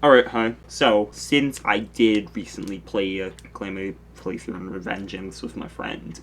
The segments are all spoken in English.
Alright, hi. So, since I did recently play a Calamity playthrough on Revengeance with my friend,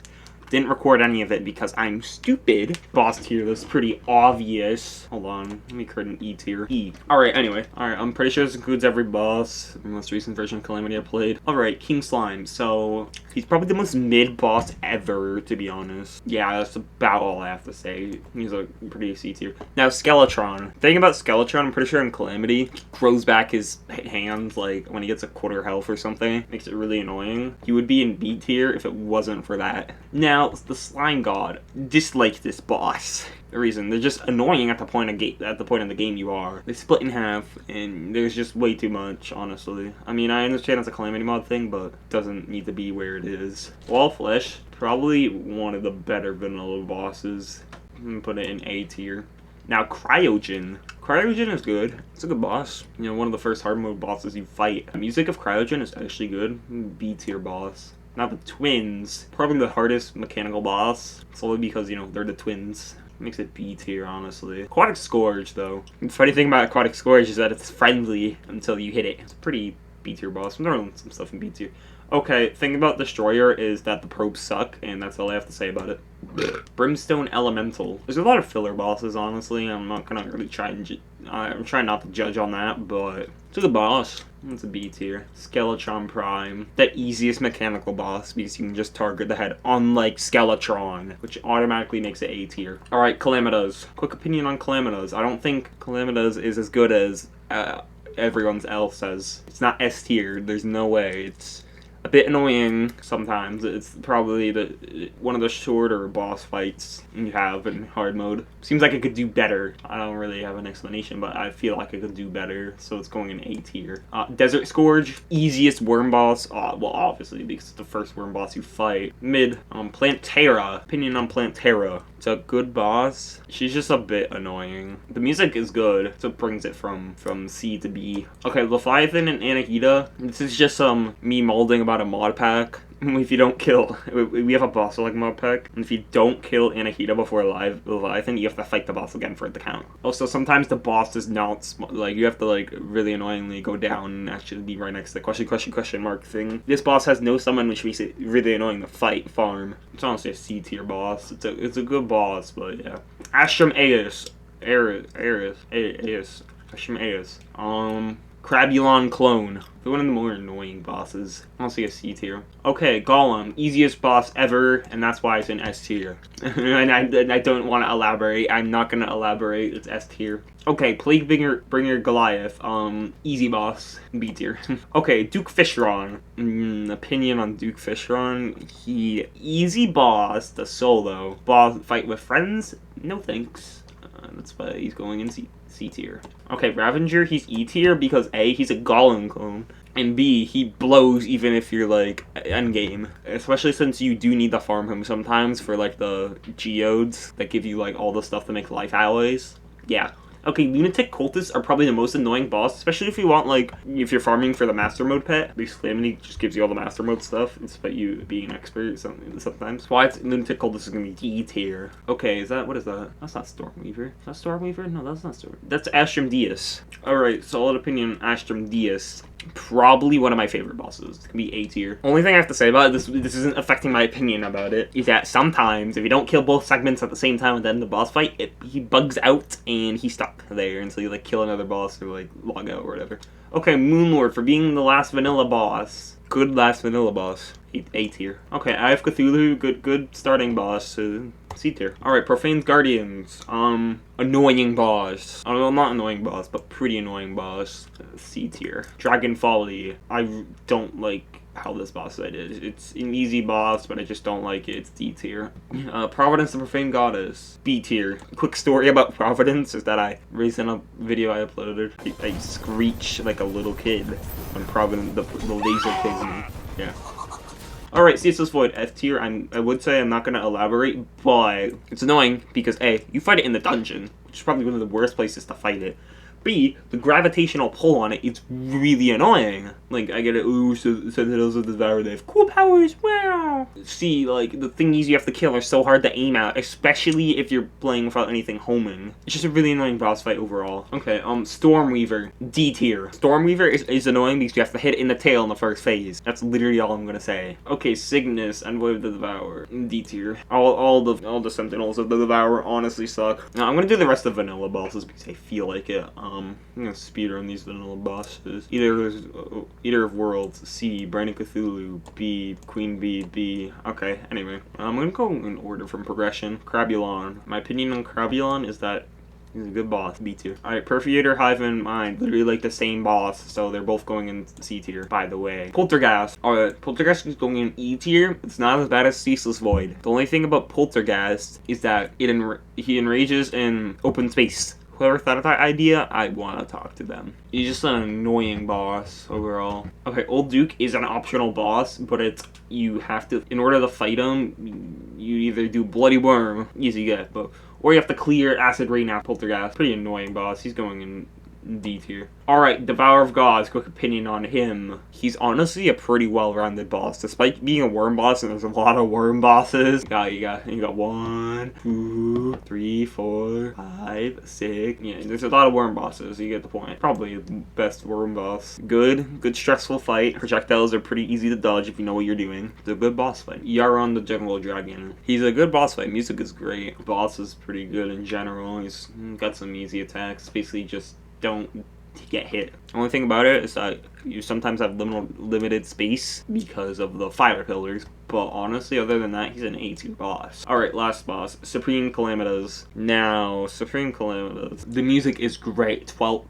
didn't record any of it because I'm stupid. Boss tier that's pretty obvious. Hold on, let me create an E tier. E. Alright, anyway. Alright, I'm pretty sure this includes every boss. The most recent version of Calamity I played. Alright, King Slime. So, he's probably the most mid boss ever, to be honest. Yeah, that's about all I have to say. He's a pretty C tier. Now, Skeletron. The thing about Skeletron, I'm pretty sure in Calamity, grows back his hands, like, when he gets a quarter health or something. Makes it really annoying. He would be in B tier if it wasn't for that. Now, the Slime God. Dislike this boss. The reason, they're just annoying at the point of the game you are. They split in half, and there's just way too much, honestly. I mean, I understand it's a Calamity mod thing, but it doesn't need to be where it is. Wall Flesh, probably one of the better vanilla bosses. I'm gonna put it in A tier. Now, Cryogen. Cryogen is good. It's a good boss. You know, one of the first hard mode bosses you fight. The music of Cryogen is actually good. B tier boss. Now the twins, probably the hardest mechanical boss, solely because, you know, they're the twins. Makes it B tier, honestly. Aquatic Scourge, though. The funny thing about Aquatic Scourge is that it's friendly until you hit it. It's a pretty B tier boss. I'm throwing some stuff in B tier. Okay, thing about Destroyer is that the probes suck, and that's all I have to say about it. Brimstone Elemental. There's a lot of filler bosses, honestly. I'm not gonna really try and I'm trying not to judge on that, but it's a good boss. It's a B tier. Skeletron Prime. The easiest mechanical boss because you can just target the head, unlike Skeletron, which automatically makes it A tier. Alright, Calamitas. Quick opinion on Calamitas. I don't think Calamitas is as good as everyone else says. It's not S tier. There's no way. It's a bit annoying sometimes. It's probably one of the shorter boss fights you have in hard mode. Seems like it could do better. I don't really have an explanation, but I feel like it could do better, so it's going in A tier. Desert Scourge, easiest worm boss. Well, obviously, because it's the first worm boss you fight. Mid. Plantera. Opinion on Plantera. It's a good boss. She's just a bit annoying. The music is good, so it brings it from C to B. Okay, Leviathan and Anahita. This is just me molding about a mod pack. If you don't kill, we have a boss like mod pack, and if you don't kill Anahita before Leviathan, you have to fight the boss again for it to count. Also, sometimes the boss is not, like, you have to, like, really annoyingly go down and actually be right next to the question mark thing. This boss has no summon, which makes it really annoying to fight farm. It's honestly a C tier boss. It's a good boss, but yeah. Astrum Aeus. Astrum Aeus. Crabulon Clone. One of the more annoying bosses. Honestly, a C tier. Okay, Golem. Easiest boss ever, and that's why it's in S tier. And I don't want to elaborate. I'm not going to elaborate. It's S tier. Okay, Plaguebringer Goliath. Easy boss. B tier. Okay, Duke Fishron. Opinion on Duke Fishron. Easy boss. The solo. Boss fight with friends? No thanks. That's why he's going in C tier. Okay, Ravager, he's E tier because A, he's a Golem clone, and B, he blows even if you're, like, endgame. Especially since you do need to farm him sometimes for, like, the geodes that give you, like, all the stuff to make life alloys. Yeah. Okay, Lunatic Cultists are probably the most annoying boss, especially if you want, like, if you're farming for the Master Mode pet. At least Calamity just gives you all the Master Mode stuff, despite you being an expert sometimes. Why it's Lunatic Cultists is going to be D tier. Okay, what is that? That's not Stormweaver. Is that Stormweaver? No, that's not Stormweaver. That's Astrum Dias. Alright, solid opinion on Astrum Dias. Probably one of my favorite bosses. It can be A tier. Only thing I have to say about it, this isn't affecting my opinion about it, is that sometimes if you don't kill both segments at the same time at the end of the boss fight, he bugs out and he's stuck there until you, like, kill another boss or, like, log out or whatever. Okay, Moonlord for being the last vanilla boss. Good last vanilla boss. A tier. Okay, Eye of Cthulhu, good starting boss. C tier. Alright, Profane Guardians. Annoying boss. Well, not annoying boss, but pretty annoying boss. C tier. Dragon Folly. I don't like how this boss fight is. It's an easy boss, but I just don't like it. It's D tier. Providence the Profane Goddess. B tier. Quick story about Providence is that I recent a video I uploaded. I screech like a little kid when Providence, the laser kills me. Yeah. Alright, Ceaseless Void, F tier. I would say I'm not going to elaborate, but it's annoying because A, you fight it in the dungeon, which is probably one of the worst places to fight it. B, the gravitational pull on it is really annoying. Like, I get it, ooh, Sentinels of the Devour, they have cool powers, wow! See, like, the thingies you have to kill are so hard to aim at, especially if you're playing without anything homing. It's just a really annoying boss fight overall. Okay, Stormweaver, D tier. Stormweaver is annoying because you have to hit it in the tail in the first phase. That's literally all I'm gonna say. Okay, Cygnus, Envoy of the Devourer, D tier. All the Sentinels of the Devourer honestly suck. Now, I'm gonna do the rest of vanilla bosses because I feel like it. I'm gonna speedrun these vanilla bosses. Eater of Worlds, C, Brandon Cthulhu, B, Queen Bee, B. Okay, anyway. I'm gonna go in order from progression. Crabulon. My opinion on Crabulon is that he's a good boss, B tier. Alright, Perfuator, Hive, and Mind, literally like the same boss, so they're both going in C tier, by the way. Poltergeist. Alright, Poltergeist is going in E tier. It's not as bad as Ceaseless Void. The only thing about Poltergeist is that he enrages in open space. Whoever thought of that idea, I want to talk to them. He's just an annoying boss overall. Okay, Old Duke is an optional boss, but you have to, in order to fight him, you either do Bloody Worm, easy get, or you have to clear Acid Rain after Poltergeist. Pretty annoying boss. He's going in D tier. Alright, Devourer of Gods, quick opinion on him. He's honestly a pretty well-rounded boss, despite being a worm boss, and there's a lot of worm bosses. You got 1, 2, 3, 4, 5, 6. Yeah, there's a lot of worm bosses, you get the point. Probably the best worm boss. Good stressful fight. Projectiles are pretty easy to dodge if you know what you're doing. It's a good boss fight. Yaron the Jungle Dragon. He's a good boss fight. Music is great. The boss is pretty good in general. He's got some easy attacks. Basically just don't get hit. The only thing about it is that you sometimes have limited space because of the fire pillars, but honestly, other than that, he's an A tier boss. Alright, last boss, Supreme Calamitas. Now, Supreme Calamitas. The music is great. 12,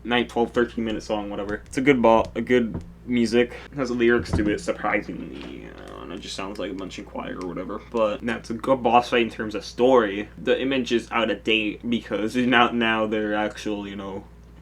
13 minute song, whatever. It's a good music. It has lyrics to it, surprisingly. It just sounds like a bunching choir or whatever. But that's a good boss fight in terms of story. The image is out of date because now they're actual,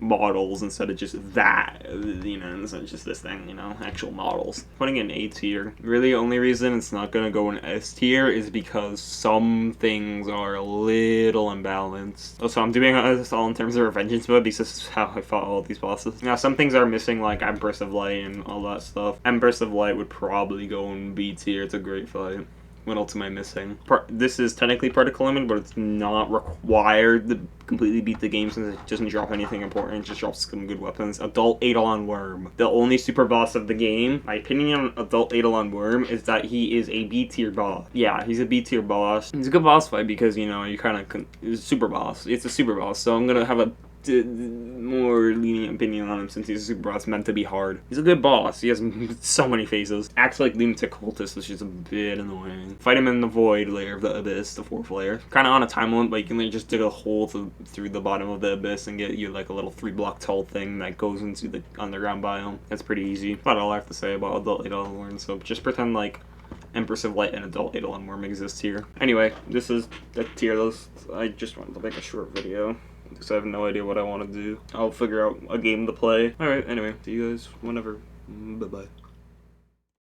models instead of just that, instead of just this thing, actual models. Putting in A tier. Really, only reason it's not gonna go in S tier is because some things are a little imbalanced. Also, I'm doing this all in terms of Revengeance mode because this is how I fought all these bosses. Now, some things are missing, like Empress of Light and all that stuff. Empress of Light would probably go in B tier. It's a great fight. What else am I missing? This is technically part of Calamity, but it's not required to completely beat the game since it doesn't drop anything important. It just drops some good weapons. Adult Eidolon Worm. The only super boss of the game. My opinion on Adult Eidolon Worm is that he is a B tier boss. Yeah, he's a B tier boss. He's a good boss fight because, you kind of... It's a super boss. It's a super boss, so I'm going to have a more lenient opinion on him since he's a super boss meant to be hard. He's a good boss. He has so many phases. Acts like Lunatic Cultist, which is a bit annoying. Fight him in the Void layer of the Abyss, the 4th layer. Kind of on a time limit, but you can just dig a hole through the bottom of the Abyss and get you like a little 3-block tall thing that goes into the underground biome. That's pretty easy. That's about all I have to say about Adult Eidolon Worm, so just pretend like Empress of Light and Adult Eidolon Worm exists here. Anyway, this is the tier list. I just wanted to make a short video because I have no idea what I want to do. I'll figure out a game to play. Alright, anyway, see you guys whenever. Bye-bye.